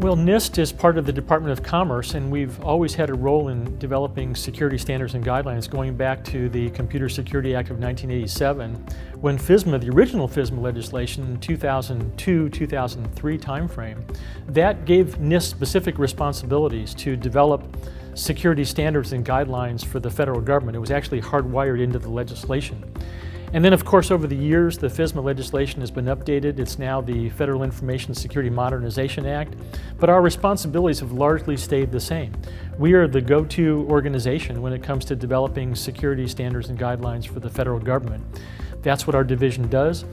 Well, NIST is part of the Department of Commerce, and we've always had a role in developing security standards and guidelines going back to the Computer Security Act of 1987, when FISMA, the original FISMA legislation in 2002-2003 timeframe, that gave NIST specific responsibilities to develop security standards and guidelines for the federal government. It was actually hardwired into the legislation. And then, of course, over the years, the FISMA legislation has been updated. It's now the Federal Information Security Modernization Act, but our responsibilities have largely stayed the same. We are the go-to organization when it comes to developing security standards and guidelines for the federal government. That's what our division does.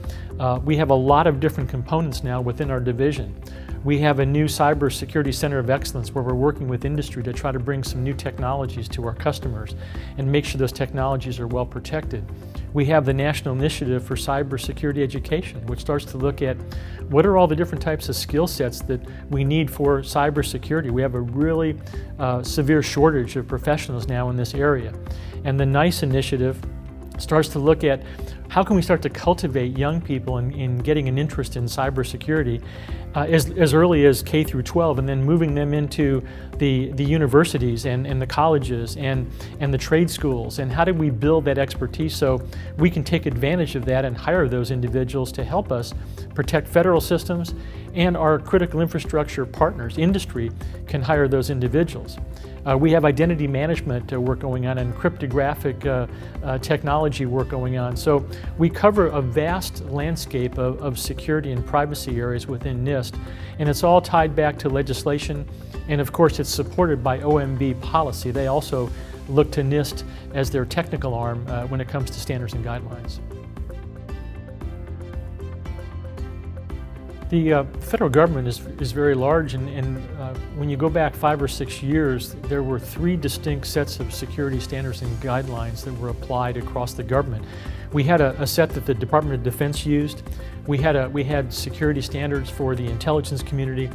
We have a lot of different components now within our division. We have a new Cybersecurity Center of Excellence where we're working with industry to try to bring some new technologies to our customers and make sure those technologies are well protected. We have the National Initiative for Cybersecurity Education, which starts to look at what are all the different types of skill sets that we need for cybersecurity. We have a really severe shortage of professionals now in this area. And the NIST initiative starts to look at how can we start to cultivate young people in getting an interest in cybersecurity as early as K through 12, and then moving them into the universities and the colleges and the trade schools, and how do we build that expertise so we can take advantage of that and hire those individuals to help us protect federal systems, and our critical infrastructure partners, industry, can hire those individuals. We have identity management work going on and cryptographic technology work going on. So we cover a vast landscape of security and privacy areas within NIST, and it's all tied back to legislation, and of course it's supported by OMB policy. They also look to NIST as their technical arm when it comes to standards and guidelines. The federal government is very large, and when you go back 5 or 6 years, there were 3 distinct sets of security standards and guidelines that were applied across the government. We had a set that the Department of Defense used. We had security standards for the intelligence community,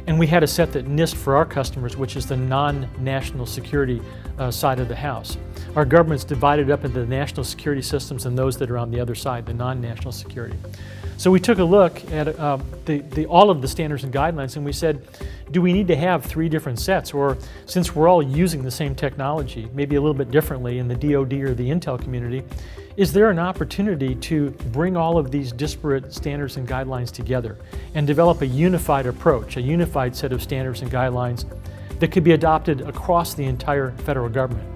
and we had a set that NIST for our customers, which is the non-national security side of the house. Our government's divided up into the national security systems and those that are on the other side, the non-national security. So we took a look at all of the standards and guidelines, and we said, do we need to have 3 different sets? Or since we're all using the same technology, maybe a little bit differently in the DoD or the Intel community, is there an opportunity to bring all of these disparate standards and guidelines together and develop a unified approach, a unified set of standards and guidelines that could be adopted across the entire federal government?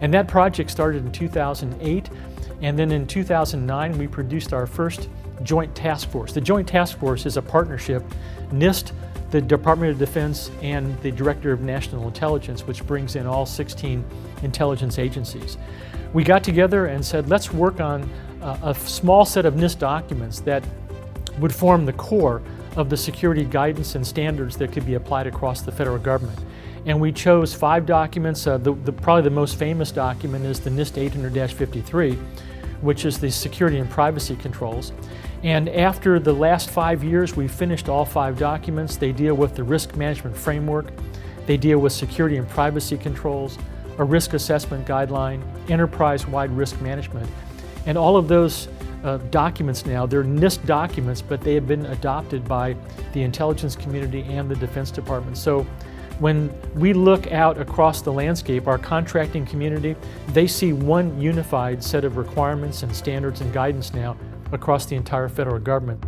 And that project started in 2008, and then in 2009 we produced our first Joint Task Force. The Joint Task Force is a partnership, NIST, the Department of Defense, and the Director of National Intelligence, which brings in all 16 intelligence agencies. We got together and said, let's work on a small set of NIST documents that would form the core of the security guidance and standards that could be applied across the federal government. And we chose 5 documents. Probably the most famous document is the NIST 800-53, which is the security and privacy controls. And after the last 5 years, we've finished all 5 documents. They deal with the risk management framework, they deal with security and privacy controls, a risk assessment guideline, enterprise-wide risk management. And all of those documents now, they're NIST documents, but they have been adopted by the intelligence community and the Defense Department. So when we look out across the landscape, our contracting community, they see one unified set of requirements and standards and guidance now across the entire federal government.